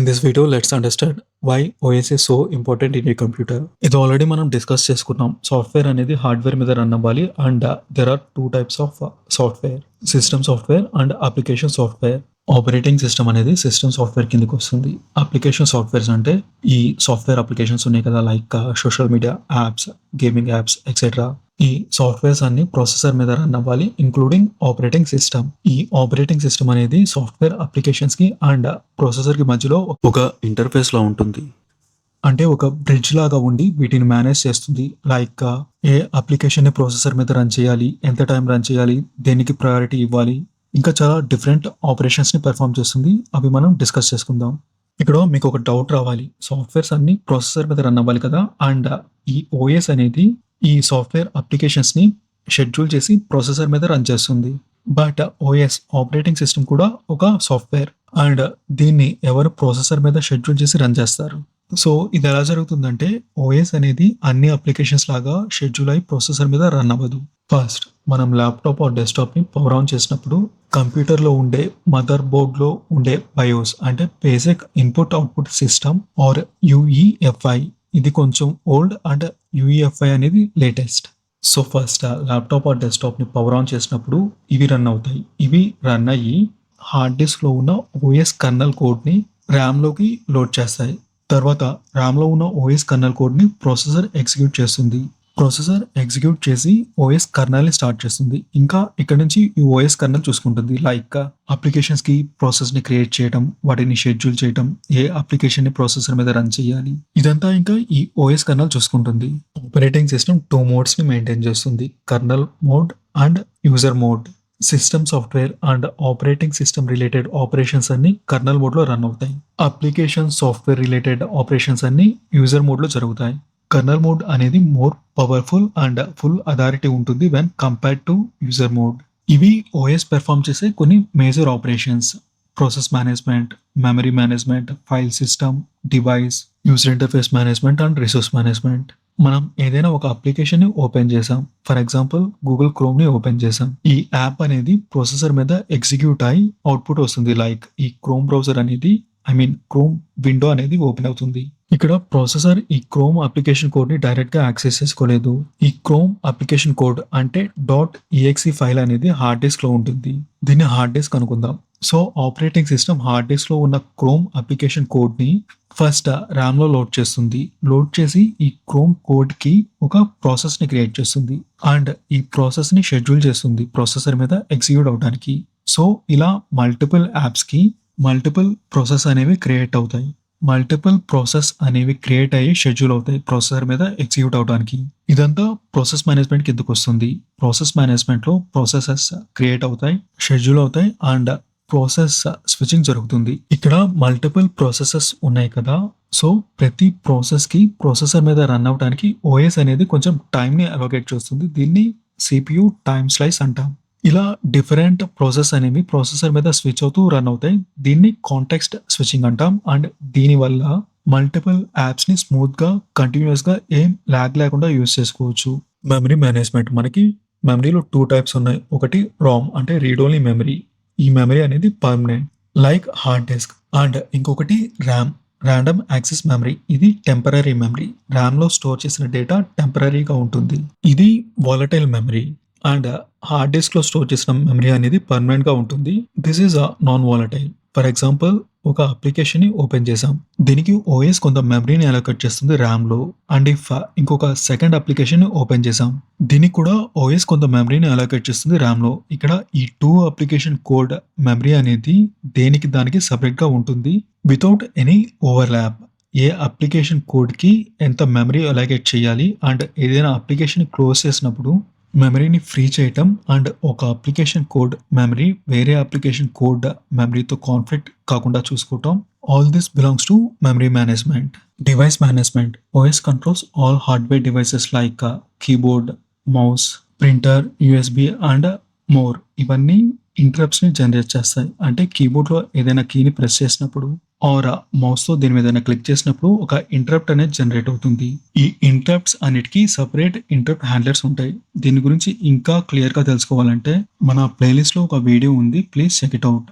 this video, let's understand why OS is so important in a computer. ఇది already మనం discuss చేసుకున్నాం. Software అనేది hardware మీద run అవ్వాలి and there are two types of software, system software and application software. Operating system అనేది system software కిందకి వస్తుంది. Application softwares అంటే ఈ సాఫ్ట్వేర్ అప్లికేషన్స్ ఉన్నాయి కదా, like social media apps, gaming apps etcetera. ఈ సాఫ్ట్వేర్స్ అన్ని ప్రాసెసర్ మీద రన్ అవ్వాలి, ఇంక్లూడింగ్ ఆపరేటింగ్ సిస్టమ్. ఈ ఆపరేటింగ్ సిస్టమ్ అనేది సాఫ్ట్వేర్ అప్లికేషన్స్ కి అండ్ ప్రాసెసర్ కి మధ్యలో ఒక ఇంటర్ఫేస్ లా ఉంటుంది. అంటే ఒక బ్రిడ్జ్ లాగా ఉండి వీటిని మేనేజ్ చేస్తుంది. లైక్ ఏ అప్లికేషన్ ని ప్రాసెసర్ మీద రన్ చేయాలి, ఎంత టైం రన్ చేయాలి, దేనికి ప్రయారిటీ ఇవ్వాలి, ఇంకా చాలా డిఫరెంట్ ఆపరేషన్స్ ని పెర్ఫామ్ చేస్తుంది. అవి మనం డిస్కస్ చేసుకుందాం. ఇక్కడ మీకు ఒక డౌట్ రావాలి, సాఫ్ట్వేర్స్ అన్ని ప్రాసెసర్ మీద రన్ అవ్వాలి కదా, అండ్ ఈ ఓఎస్ అనేది ఈ సాఫ్ట్వేర్ అప్లికేషన్స్ ని షెడ్యూల్ చేసి ప్రాసెసర్ మీద రన్ చేస్తుంది. బట్ ఓఎస్ ఆపరేటింగ్ సిస్టమ్ కూడా ఒక సాఫ్ట్వేర్ అండ్ దీన్ని ఎవరు ప్రాసెసర్ మీద షెడ్యూల్ చేసి రన్ చేస్తారు. సో ఇది ఎలా జరుగుతుందంటే, ఓఎస్ అనేది అన్ని అప్లికేషన్స్ లాగా షెడ్యూల్ అయి ప్రాసెసర్ మీద రన్ అవ్వదు. ఫస్ట్ మనం ల్యాప్టాప్ ఆర్ డెస్క్టాప్ ని పవర్ ఆన్ చేసినప్పుడు కంప్యూటర్లో ఉండే మదర్ బోర్డ్లో ఉండే బయోస్ అంటే basic input output system or UEFI, ఇది కొంచెం ఓల్డ్ అండ్ యుఈఎఫ్ఐ అనేది latest. So first laptop or desktop ని పవర్ ఆన్ చేసినప్పుడు ఇవి రన్ అవుతాయి. ఇవి రన్ అయ్యి హార్డ్ డిస్క్ లో ఉన్న ఓఎస్ కర్నల్ కోడ్ ని ర్యామ్ లోకి లోడ్ చేస్తాయి. తర్వాత ర్యామ్ లో ఉన్న ఓఎస్ కర్నల్ కోడ్ ని ప్రాసెసర్ ఎగ్జిక్యూట్ చేస్తుంది. ప్రాసెసర్ ఎగ్జిక్యూట్ చేసి ఓఎస్ కర్నల్ ని స్టార్ట్ చేస్తుంది. ఇంకా ఇక్కడ నుంచి ఈ ఓఎస్ కర్నల్ చూసుకుంటుంది, లైక్ అప్లికేషన్స్ కి ప్రాసెస్ ని క్రియేట్ చేయడం, వాటిని షెడ్యూల్ చేయడం, ఏ అప్లికేషన్ ని ప్రాసెసర్ మీద రన్ చేయాలి, ఇదంతా ఇంకా ఈ ఓఎస్ కర్నల్ చూసుకుంటుంది. ఆపరేటింగ్ సిస్టమ్ టూ మోడ్స్ ని మెయింటైన్ చేస్తుంది, colonel mode and user mode. System software and operating system related operations అన్ని కర్నల్ మోడ్ లో రన్ అవుతాయి. అప్లికేషన్ సాఫ్ట్వేర్ రిలేటెడ్ ఆపరేషన్స్ అన్ని యూజర్ మోడ్ లో జరుగుతాయి. కర్నల్ మోడ్ అనేది more powerful and full authority ఉంటుంది when compared to user mode. ఇవి OS perform చేసే కొన్ని major operations: process management, memory management, file system, device, user interface management and resource management. మనం ఏదైనా ఒక అప్లికేషన్ ని ఓపెన్ చేసాం, ఫర్ ఎగ్జాంపుల్ గూగుల్ క్రోమ్ ని ఓపెన్ చేసాం. ఈ యాప్ అనేది ప్రాసెసర్ మీద ఎగ్జిక్యూట్ అయి అవుట్పుట్ వస్తుంది, లైక్ ఈ క్రోమ్ బ్రౌజర్ అనేది క్రోమ్ విండో అనేది ఓపెన్ అవుతుంది. ఇక్కడ ప్రాసెసర్ ఈ క్రోమ్ అప్లికేషన్ కోడ్ ని డైరెక్ట్ గా యాక్సెస్ చేసుకోలేదు. ఈ క్రోమ్ అప్లికేషన్ కోడ్ అంటే .exe ఫైల్ అనేది హార్డ్ డిస్క్ లో ఉంటుంది. దీన్ని హార్డ్ డిస్క్ అనుకుందాం. So operating system hard disk లో ఉన్న క్రోమ్ అప్లికేషన్ కోడ్ ని ఫస్ట్ ర్యామ్ లో లోడ్ చేస్తుంది. లోడ్ చేసి ఈ క్రోమ్ కోడ్ కి ఒక ప్రాసెస్ ని క్రియేట్ చేస్తుంది అండ్ ఈ ప్రాసెస్ ని షెడ్యూల్ చేస్తుంది ప్రాసెసర్ మీద ఎగ్జిక్యూట్ అవడానికి. సో ఇలా మల్టిపుల్ యాప్స్ కి మల్టిపుల్ ప్రాసెస్ అనేవి క్రియేట్ అవుతాయి. మల్టిపుల్ ప్రాసెస్ అనేవి క్రియేట్ అయ్యి షెడ్యూల్ అవుతాయి ప్రాసెసర్ మీద ఎగ్జిక్యూట్ అవడానికి. ఇదంతా ప్రాసెస్ మేనేజ్మెంట్ కిందకు వస్తుంది. ప్రాసెస్ మేనేజ్మెంట్ లో ప్రాసెసెస్ క్రియేట్ అవుతాయి, షెడ్యూల్ అవుతాయి అండ్ ప్రాసెస్ స్విచింగ్ జరుగుతుంది. ఇక్కడ మల్టిపుల్ ప్రాసెసెస్ ఉన్నాయి కదా, సో ప్రతి ప్రాసెస్ కి ప్రాసెసర్ మీద రన్ అవడానికి ఓఎస్ అనేది కొంచెం టైం ని అలొకేట్ చేస్తుంది. దీన్ని సిపియు టైమ్ స్లైస్ అంటాం. ఇలా డిఫరెంట్ ప్రాసెస్ అనేవి ప్రాసెసర్ మీద స్విచ్ అవుతూ రన్ అవుతాయి. దీన్ని కాంటెక్స్ట్ స్విచింగ్ అంటాం అండ్ దీని వల్ల మల్టిపుల్ యాప్స్ ని స్మూత్ గా కంటిన్యూస్ గా ఏం లాగ్ లేకుండా యూజ్ చేసుకోవచ్చు. మెమరీ మేనేజ్మెంట్, మనకి మెమరీలో టూ టైప్స్ ఉన్నాయి. ఒకటి రామ్ అంటే రీడ్ ఓన్లీ మెమరీ, ఈ మెమరీ అనేది permanent like hard disk, and ఇంకొకటి ర్యామ్, ర్యాండమ్ యాక్సెస్ మెమరీ, ఇది టెంపరరీ మెమరీ. ర్యామ్ లో స్టోర్ చేసిన డేటా టెంపరరీగా ఉంటుంది. ఇది volatile memory and hard disk లో స్టోర్ చేసిన మెమరీ అనేది పర్మనెంట్ గా ఉంటుంది. This is non volatile. For example ఒక అప్లికేషన్ ని ఓపెన్ చేసాం, దీనికి ఓఎస్ కొంత మెమరీని అలొకేట్ చేస్తుంది ర్యామ్ లో. అండ్ ఇఫ్ ఇంకొక సెకండ్ అప్లికేషన్ ని ఓపెన్ చేసాం, దీనికి కూడా ఓఎస్ కొంత మెమరీని అలొకేట్ చేస్తుంది ర్యామ్ లో. ఇక్కడ ఈ టూ అప్లికేషన్ కోడ్ మెమరీ అనేది దేనికి దానికి సపరేట్ గా ఉంటుంది వితౌట్ ఎనీ ఓవర్లాప్. ఏ అప్లికేషన్ కోడ్ కి ఎంత మెమరీ అలొకేట్ చేయాలి అండ్ ఏదైనా అప్లికేషన్ క్లోజ్ చేసినప్పుడు మెమరీని ఫ్రీ చేయటం అండ్ ఒక అప్లికేషన్ కోడ్ మెమరీ వేరే అప్లికేషన్ కోడ్ మెమరీతో కాన్ఫ్లిక్ట్ కాకుండా చూసుకోవటం, all this belongs to memory management. Device management, OS controls all hardware devices like keyboard, mouse, printer, USB and more. ఇవన్నీ interrupts ని generate చేస్తాయి. అంటే కీబోర్డ్ లో ఏదైనా కీని ప్రెస్ చేసినప్పుడు ఆర్ మౌస్ తో దీని మీద క్లిక్ చేసినప్పుడు ఒక ఇంటరప్ట్ అనేది జనరేట్ అవుతుంది. ఈ ఇంటరప్ట్స్ అన్నిటికీ సపరేట్ ఇంటరప్ట్ హ్యాండ్లర్స్ ఉంటాయి. దీని గురించి ఇంకా క్లియర్ గా తెలుసుకోవాలంటే మన ప్లేలిస్ట్ లో ఒక వీడియో ఉంది, ప్లీజ్ చెక్ ఇట్ అవుట్.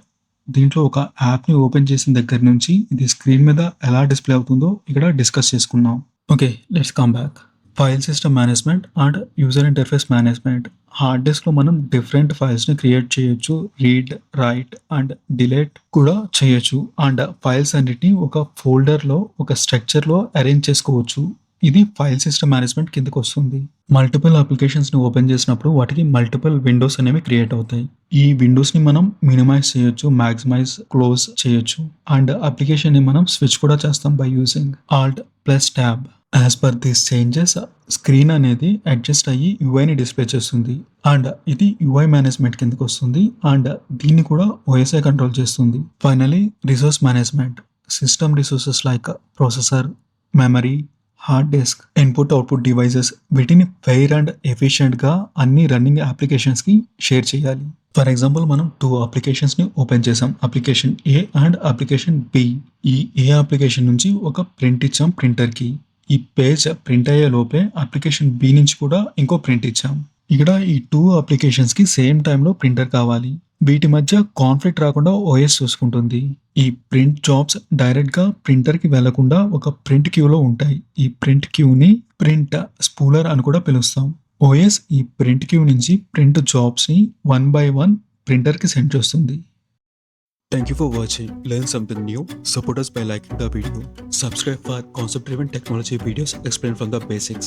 దీంట్లో ఒక యాప్ని ఓపెన్ చేసిన దగ్గర నుంచి ఇది స్క్రీన్ మీద ఎలా డిస్ప్లే అవుతుందో ఇక్కడ డిస్కస్ చేసుకున్నాం. Okay, let's come back. File system management and user interface management. Hard డిస్క్లో మనం డిఫరెంట్ ఫైల్స్ని క్రియేట్ చేయొచ్చు, రీడ్, రైట్ అండ్ డిలీట్ కూడా చేయొచ్చు. అండ్ ఫైల్స్ అన్నిటిని ఒక ఫోల్డర్లో ఒక స్ట్రక్చర్లో అరేంజ్ చేసుకోవచ్చు. ఇది ఫైల్ సిస్టమ్ మేనేజ్మెంట్ కిందకు వస్తుంది. మల్టిపుల్ అప్లికేషన్స్ని ఓపెన్ చేసినప్పుడు వాటికి మల్టిపుల్ విండోస్ అనేవి క్రియేట్ అవుతాయి. ఈ విండోస్ని మనం మినిమైజ్ చేయొచ్చు, మ్యాక్సిమైజ్, క్లోజ్ చేయొచ్చు. అండ్ అప్లికేషన్ని మనం స్విచ్ కూడా చేస్తాం by using Alt plus tab. As per these changes screen అనేది అడ్జస్ట్ అయ్యి యూఐని డిస్ప్లే చేస్తుంది. అండ్ ఇది యూఐ మేనేజ్మెంట్ కిందకు వస్తుంది. అండ్ దీన్ని కూడా ఓఎస్ఐ కంట్రోల్ చేస్తుంది. Finally resource management. System resources like processor, memory, hard disk, input output devices వీటిని ఫెయిర్ అండ్ ఎఫిషియెంట్గా అన్ని రన్నింగ్ అప్లికేషన్స్కి షేర్ చేయాలి. ఫర్ ఎగ్జాంపుల్ మనం 2 అప్లికేషన్స్ని ఓపెన్ చేసాం, application A and application B. ఈ ఏ అప్లికేషన్ నుంచి ఒక ప్రింట్ ఇచ్చాం ప్రింటర్కి. ఈ పేజ్ ప్రింట్ అయ్యే లోపే అప్లికేషన్ బి నుంచి కూడా ఇంకో ప్రింట్ ఇచ్చాం. ఇక్కడ ఈ 2 అప్లికేషన్స్కి సేమ్ టైంలో ప్రింటర్ కావాలి. వీటి మధ్య కాన్ఫ్లిక్ట్ రాకుండా ఓఎస్ చూసుకుంటుంది. ఈ ప్రింట్ జాబ్స్ డైరెక్ట్గా ప్రింటర్కి వెళ్లకుండా ఒక ప్రింట్ క్యూలో ఉంటాయి. ఈ ప్రింట్ క్యూని ప్రింట్ స్పూలర్ అని కూడా పిలుస్తాం. ఓఎస్ ఈ ప్రింట్ క్యూ నుంచి ప్రింట్ జాబ్స్ని 1 by 1 ప్రింటర్కి సెండ్ చేస్తుంది. Thank you for watching. Learn something new. Support us by liking the video. Subscribe for concept-driven technology videos explained from the basics.